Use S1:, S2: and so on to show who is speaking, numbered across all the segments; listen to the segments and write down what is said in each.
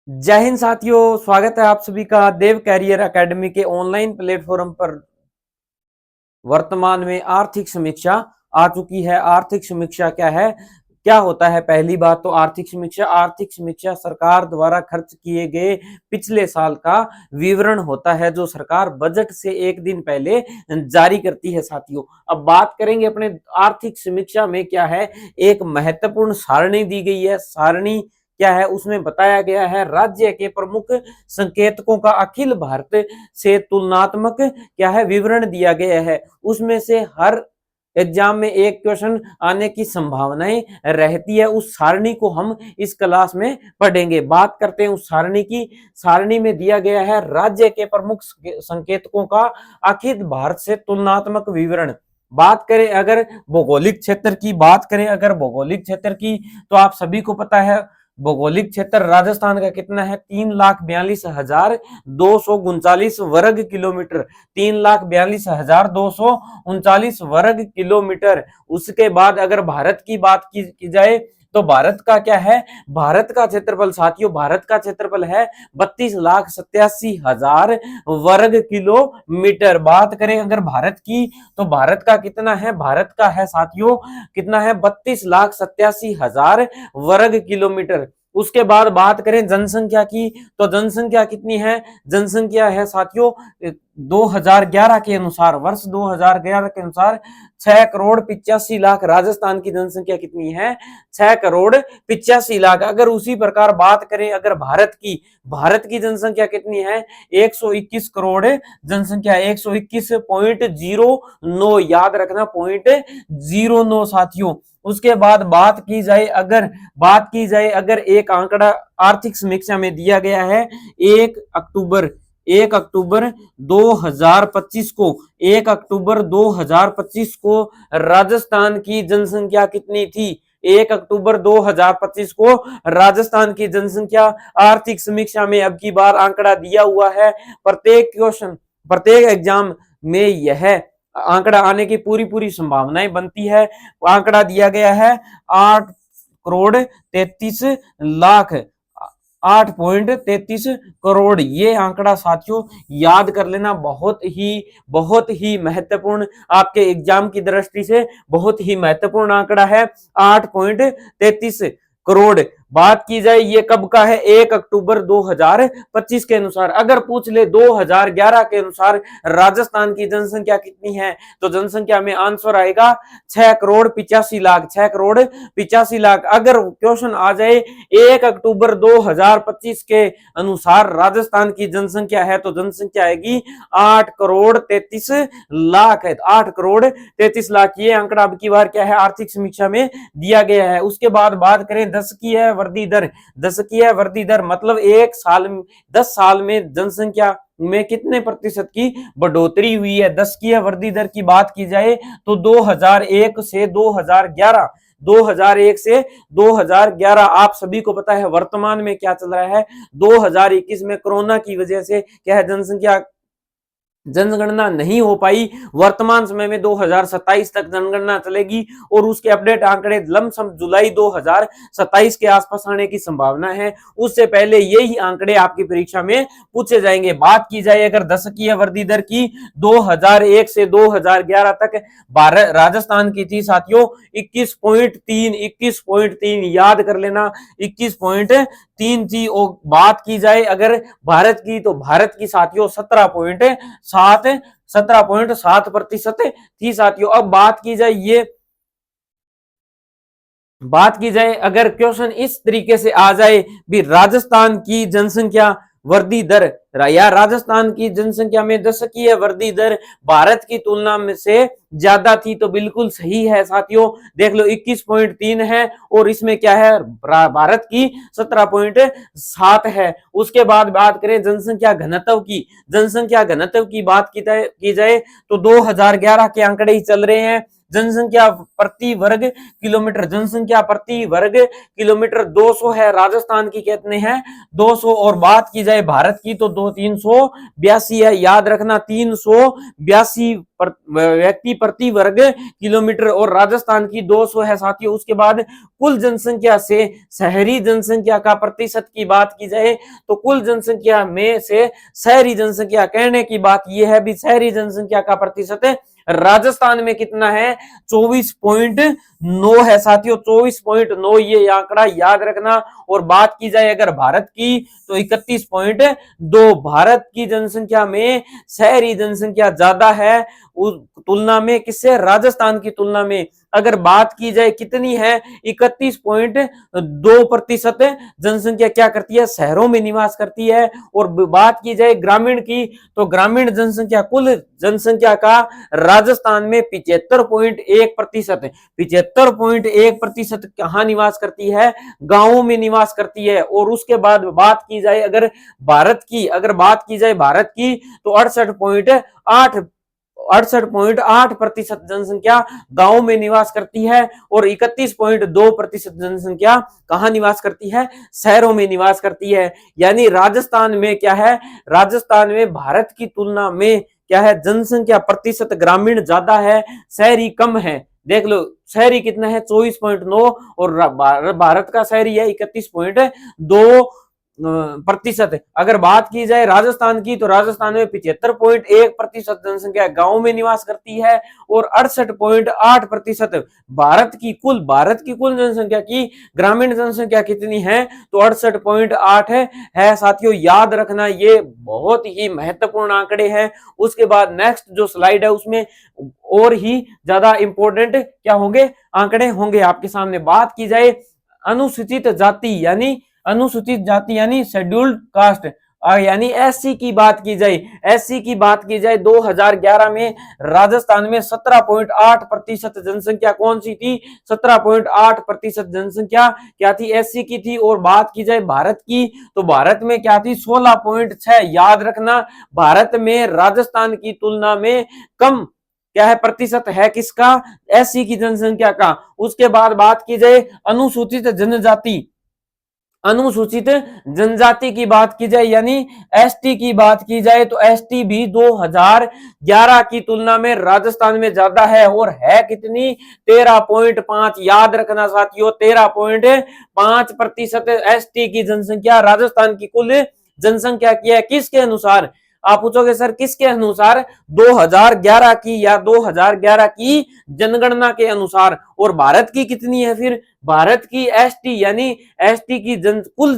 S1: जय हिंद साथियों, स्वागत है आप सभी का देव कैरियर एकेडमी के ऑनलाइन प्लेटफॉर्म पर। वर्तमान में आर्थिक समीक्षा आ चुकी है। आर्थिक समीक्षा क्या है, क्या होता है? पहली बात तो आर्थिक समीक्षा सरकार द्वारा खर्च किए गए पिछले साल का विवरण होता है, जो सरकार बजट से एक दिन पहले जारी करती है। साथियों, अब बात करेंगे अपने आर्थिक समीक्षा में क्या है। एक महत्वपूर्ण सारणी दी गई है। सारणी क्या है, उसमें बताया गया है राज्य के प्रमुख संकेतकों का अखिल भारत से तुलनात्मक क्या है विवरण दिया गया है। उसमें से हर एग्जाम में एक क्वेश्चन आने की संभावनाएं रहती है। उस सारणी को हम इस क्लास में पढ़ेंगे। बात करते हैं उस सारणी की। सारणी में दिया गया है राज्य के प्रमुख संकेतकों का अखिल भारत से तुलनात्मक विवरण। बात करें अगर भौगोलिक क्षेत्र की, तो आप सभी को पता है भौगोलिक क्षेत्र राजस्थान का कितना है? 3,42,239 वर्ग किलोमीटर। 3,42,239 वर्ग किलोमीटर। उसके बाद अगर भारत की बात की जाए तो भारत का क्या है? भारत का क्षेत्रफल साथियों, भारत का क्षेत्रफल है 32,87,000 वर्ग किलोमीटर। बात करें अगर भारत की, तो भारत का कितना है? भारत का है साथियों कितना है? 32,87,000 वर्ग किलोमीटर। उसके बाद बात करें जनसंख्या की, तो जनसंख्या कितनी है? जनसंख्या है साथियों 2011 के अनुसार, वर्ष 2011 के अनुसार 6,85,00,000। राजस्थान की जनसंख्या कितनी है? 6,85,00,000। अगर उसी प्रकार बात करें अगर भारत की जनसंख्या कितनी है? 121 करोड़ जनसंख्या, 121.09, याद रखना 0.09 साथियों। उसके बाद बात की जाए अगर एक आंकड़ा आर्थिक समीक्षा में दिया गया है 1 अक्टूबर 2025 को, 1 अक्टूबर 2025 को राजस्थान की जनसंख्या कितनी थी? 1 अक्टूबर 2025 को राजस्थान की जनसंख्या आर्थिक समीक्षा में अब की बार आंकड़ा दिया हुआ है। प्रत्येक एग्जाम में यह आंकड़ा आने की पूरी संभावनाएं बनती है। आंकड़ा दिया गया है 8,33,00,000, 8.33 करोड़। ये आंकड़ा साथियों याद कर लेना, बहुत ही महत्वपूर्ण, आपके एग्जाम की दृष्टि से बहुत ही महत्वपूर्ण आंकड़ा है 8.33 करोड़। बात की जाए ये कब का है? 1 अक्टूबर 2025 के अनुसार। अगर पूछ ले 2011 के अनुसार राजस्थान की जनसंख्या कितनी है, तो जनसंख्या में आंसर आएगा 6,85,00,000, 6,85,00,000। अगर क्वेश्चन आ जाए 1 अक्टूबर 2025 के अनुसार राजस्थान की जनसंख्या है, तो जनसंख्या आएगी 8,33,00,000 है। 8,33,00,000 ये आंकड़ा अब की बार क्या है? आर्थिक समीक्षा में दिया गया है। उसके बाद बात करें दशकीय वृद्धि दर। दशकीय वृद्धि दर मतलब 10 साल में जनसंख्या में कितने प्रतिशत की बढ़ोतरी हुई है। दशकीय वृद्धि दर की बात की जाए तो 2001 से 2011, आप सभी को पता है वर्तमान में क्या चल रहा है। 2021 में कोरोना की वजह से क्या है, जनगणना नहीं हो पाई। वर्तमान समय में 2027 तक जनगणना चलेगी और उसके अपडेट आंकड़े लमसम जुलाई 2027 के आसपास आने की संभावना है। उससे पहले यही आंकड़े आपकी परीक्षा में पूछे जाएंगे। बात की जाए अगर दशकीय वृद्धि दर की, 2001 से 2011 तक भारत राजस्थान की थी साथियों 21.3, याद कर लेना 21.3 थी। और बात की जाए अगर भारत की, तो भारत की साथियों 17.7% थी साथियों। अब बात की जाए अगर क्वेश्चन इस तरीके से आ जाए भी राजस्थान की जनसंख्या वृद्धि दर या राजस्थान की जनसंख्या में दशकीय वृद्धि दर भारत की तुलना में से ज्यादा थी, तो बिल्कुल सही है साथियों। देख लो 21.3 है और इसमें क्या है? भारत की 17.7 है। उसके बाद बात करें जनसंख्या घनत्व की बात की जाए तो 2011 के आंकड़े ही चल रहे हैं। जनसंख्या प्रति वर्ग किलोमीटर, जनसंख्या प्रति वर्ग किलोमीटर 200 है राजस्थान की, कितने हैं 200। और बात की जाए भारत की तो 382 है, याद रखना 382 व्यक्ति प्रति वर्ग किलोमीटर, और राजस्थान की 200 है साथियों। उसके बाद कुल जनसंख्या से शहरी जनसंख्या का प्रतिशत की बात की जाए तो कुल जनसंख्या में से शहरी जनसंख्या, कहने की बात यह है भी शहरी जनसंख्या का प्रतिशत राजस्थान में कितना है 24.9 है साथियों, 24.9 ये आंकड़ा याद रखना। और बात की जाए अगर भारत की तो 31.2, भारत की जनसंख्या में शहरी जनसंख्या ज्यादा है उस तुलना में, किससे, राजस्थान की तुलना में। अगर बात की जाए कितनी है 31.2% जनसंख्या क्या करती है, शहरों में निवास करती है। और बात की जाए ग्रामीण की तो ग्रामीण जनसंख्या, कुल जनसंख्या का राजस्थान में 75.1%, 75.1% कहां निवास करती है, गांवों में निवास करती है। और उसके बाद बात की जाए अगर भारत की, तो 68.8% जनसंख्या गांवों में निवास करती है और 31.2% जनसंख्या कहां निवास करती है, शहरों में निवास करती है। यानी राजस्थान में क्या है, राजस्थान में भारत की तुलना में क्या है, जनसंख्या प्रतिशत ग्रामीण ज्यादा है, शहरी कम है। देख लो शहरी कितना है 24.9 और भारत का शहरी है 31.2%। अगर बात की जाए राजस्थान की तो राजस्थान में 75.1% जनसंख्या गांव में निवास करती है और 68.8% भारत की कुल जनसंख्या की ग्रामीण जनसंख्या कितनी है तो 68.8 है साथियों, याद रखना ये बहुत ही महत्वपूर्ण आंकड़े हैं। उसके बाद नेक्स्ट जो स्लाइड है उसमें और ही ज्यादा इंपॉर्टेंट क्या होंगे, आंकड़े होंगे आपके सामने। बात की जाए अनुसूचित जाति यानी शेड्यूल्ड कास्ट यानी एससी की बात की जाए 2011 में राजस्थान में 17.8% जनसंख्या कौन सी थी, 17.8% जनसंख्या क्या थी, एससी की थी। और बात की जाए भारत की तो भारत में क्या थी 16.6, याद रखना भारत में राजस्थान की तुलना में कम क्या है प्रतिशत है किसका, एससी की जनसंख्या का। उसके बाद बात की जाए अनुसूचित जनजाति की बात की जाए यानी एसटी की बात की जाए तो एसटी भी 2011 की तुलना में राजस्थान में ज्यादा है और है कितनी 13.5, याद रखना साथियों 13.5% एसटी की जनसंख्या राजस्थान की कुल जनसंख्या की है। किसके अनुसार, आप पूछोगे सर किसके अनुसार, 2011 की या 2011 की जनगणना के अनुसार। और भारत की कितनी है फिर, भारत की एसटी यानी एसटी की कुल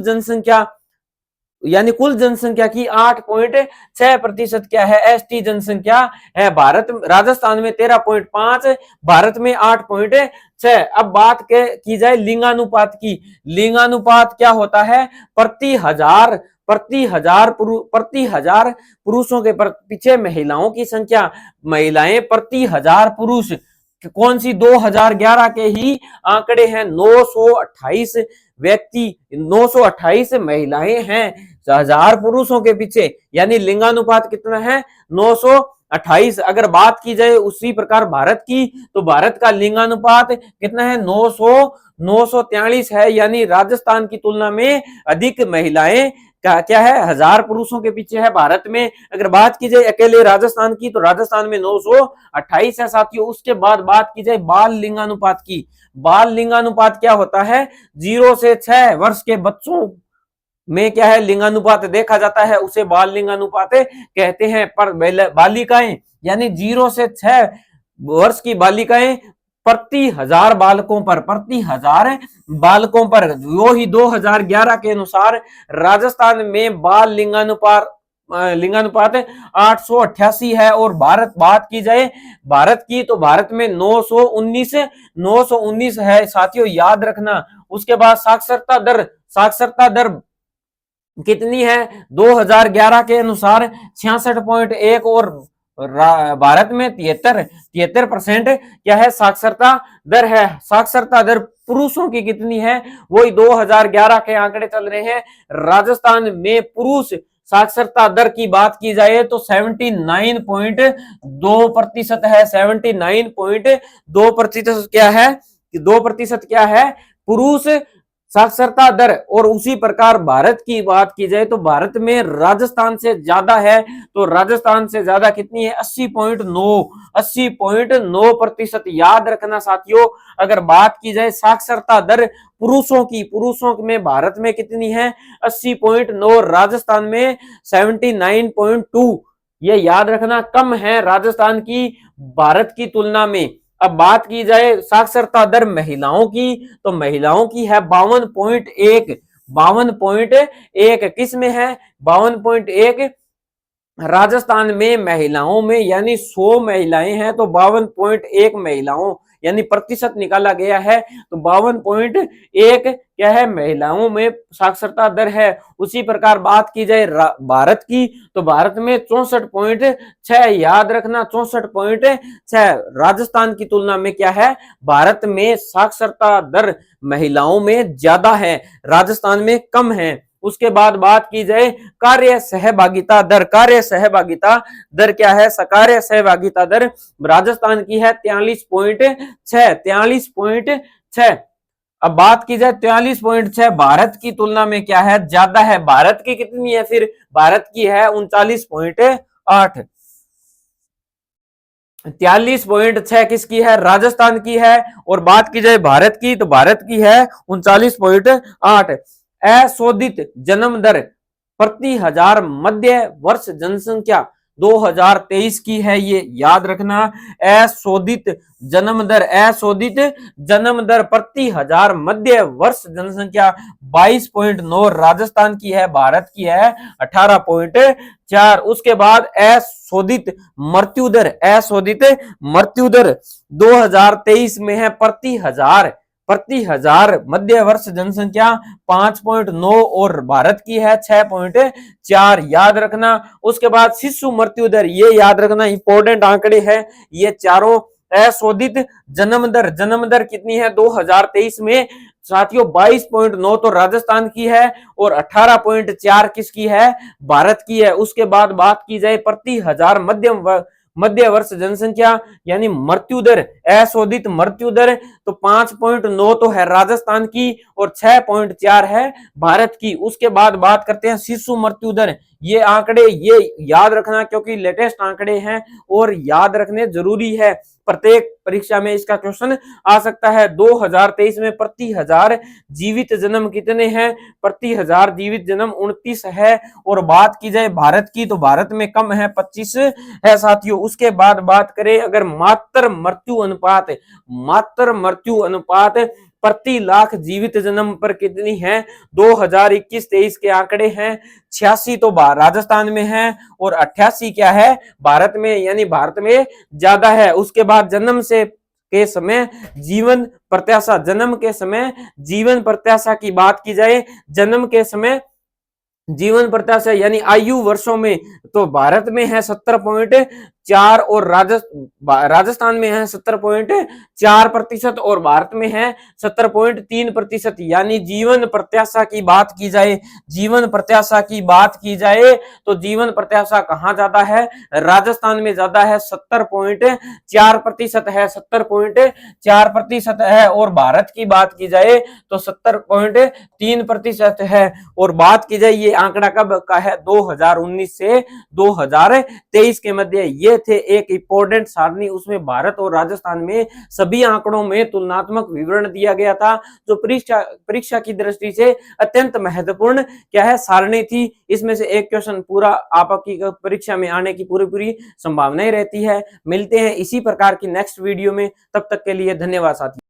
S1: जनसंख्या की 8.6% क्या है, एसटी जनसंख्या है। राजस्थान में 13.5, भारत में 8.6। अब बात की जाए लिंगानुपात की, लिंगानुपात क्या होता है, प्रति हजार पुरुषों के पीछे महिलाओं की संख्या, महिलाएं प्रति हजार पुरुष कौन सी 2011 के ही आंकड़े हैं 928 व्यक्ति, 928 महिलाएं हैं 1000 पुरुषों के पीछे, यानी लिंगानुपात कितना है 928। अगर बात की जाए उसी प्रकार भारत की तो भारत का लिंगानुपात कितना है 943 है, यानी राजस्थान की तुलना में अधिक महिलाएं क्या है 1000 पुरुषों के पीछे है भारत में। अगर बात की जाए अकेले राजस्थान की तो राजस्थान में 928 है साथियों। उसके बाद बात की जाए बाल लिंगानुपात की, बाल लिंगानुपात क्या होता है, 0 से 6 वर्ष के बच्चों में क्या है लिंगानुपात देखा जाता है, उसे बाल लिंगानुपात कहते हैं। पर बालिकाएं यानी 0 से 6 वर्ष की बालिकाएं प्रति हजार बालकों पर वो ही 2011 के अनुसार राजस्थान में बाल लिंगानुपात 888 है। और बात की जाए भारत की तो भारत में 919 है साथियों, याद रखना। उसके बाद साक्षरता दर कितनी है 2011 के अनुसार 66.1 और भारत में 73% क्या है साक्षरता दर है। साक्षरता दर पुरुषों की कितनी है, वही 2011 के आंकड़े चल रहे हैं, राजस्थान में पुरुष साक्षरता दर की बात की जाए तो 79.2% है। 79.2% क्या है, 2% क्या है पुरुष साक्षरता दर। और उसी प्रकार भारत की बात की जाए तो भारत में राजस्थान से ज्यादा है। तो राजस्थान से ज्यादा कितनी है, 80.9 याद रखना साथियों। अगर बात की जाए साक्षरता दर पुरुषों में भारत में कितनी है, 80.9, राजस्थान में 79.2। ये याद रखना कम है राजस्थान की भारत की तुलना में। अब बात की जाए साक्षरता दर महिलाओं की तो महिलाओं की है 52.1। 52.1 किस में है, 52.1 राजस्थान में महिलाओं में, यानी 100 महिलाएं हैं तो 52.1 महिलाओं यानी प्रतिशत निकाला गया है। तो 52.1 क्या है, महिलाओं में साक्षरता दर है। उसी प्रकार बात की जाए भारत की तो भारत में 64.6 याद रखना, 64.6 राजस्थान की तुलना में क्या है, भारत में साक्षरता दर महिलाओं में ज्यादा है, राजस्थान में कम है। उसके बाद बात की जाए कार्य सहभागिता दर। कार्य सहभागिता दर क्या है, कार्य सहभागिता दर राजस्थान की है 43.6। 43.6। अब बात की जाए 43.6 भारत की तुलना में क्या है, ज्यादा है। भारत की कितनी है फिर, भारत की है 39.8। 43.6 किसकी है, राजस्थान की है। और बात की जाए भारत की तो भारत की है 39.8। अशोधित जन्म दर प्रति हजार मध्य वर्ष जनसंख्या 2023 की है, ये याद रखना। अशोधित जन्म दर, अशोधित जन्म दर प्रति हजार मध्य वर्ष जनसंख्या 22.9 राजस्थान की है, भारत की है 18.4। उसके बाद अशोधित मृत्यु दर, अशोधित मृत्यु दर 2023 में है प्रति हजार मध्य वर्ष जनसंख्या 5.9 और भारत की है 6.4 याद रखना। उसके बाद शिशु मृत्यु दर, ये याद रखना इंपॉर्टेंट आंकड़े हैं ये चारों। अशोधित जन्म दर कितनी है 2023 में साथियों, 22.9 तो राजस्थान की है और 18.4 किसकी है, भारत की है। उसके बाद बात की जाए प्रति हजार मध्य वर्ष जनसंख्या यानी मृत्यु दर, अशोधित मृत्यु दर तो 5.9 तो है राजस्थान की और 6.4 है भारत की। उसके बाद बात करते हैं शिशु मृत्यु दर। ये आंकड़े ये याद रखना क्योंकि लेटेस्ट आंकड़े हैं और याद रखने जरूरी है, प्रत्येक परीक्षा में इसका क्वेश्चन आ सकता है। 2023 में प्रति हजार जीवित जन्म कितने हैं, प्रति हजार जीवित जन्म 29 है। और बात की जाए भारत की तो भारत में कम है, 25 है साथियों। उसके बाद बात करें अगर मातृ मृत्यु अनुपात प्रति लाख जीवित जन्म पर कितनी है, 2021-23 के आंकड़े हैं 86 तो राजस्थान में है और 88 क्या है भारत में, यानी भारत में ज्यादा है। उसके बाद जन्म के समय जीवन प्रत्याशा, जन्म के समय जीवन प्रत्याशा की बात की जाए, जन्म के समय जीवन प्रत्याशा यानी आयु वर्षों में तो भारत में है 70.4 और राजस्थान में है 70.4% और भारत में है 70.3%। यानी जीवन प्रत्याशा की बात की जाए, जीवन प्रत्याशा की बात की जाए तो जीवन प्रत्याशा कहाँ ज्यादा है, राजस्थान में ज्यादा है, 70.4% है, 70.4% है। और भारत की बात की जाए तो 70.3% है। और बात की जाए ये आंकड़ा कब का है, 2019 से 2023 के मध्य। ये थे एक इंपॉर्टेंट सारणी, उसमें भारत और राजस्थान में सभी आंकड़ों में तुलनात्मक विवरण दिया गया था, जो परीक्षा की दृष्टि से अत्यंत महत्वपूर्ण क्या है सारणी थी। इसमें से एक क्वेश्चन पूरा आपकी परीक्षा में आने की पूरी संभावनाएं रहती है। मिलते हैं इसी प्रकार की नेक्स्ट वीडियो में, तब तक के लिए धन्यवाद साथियों।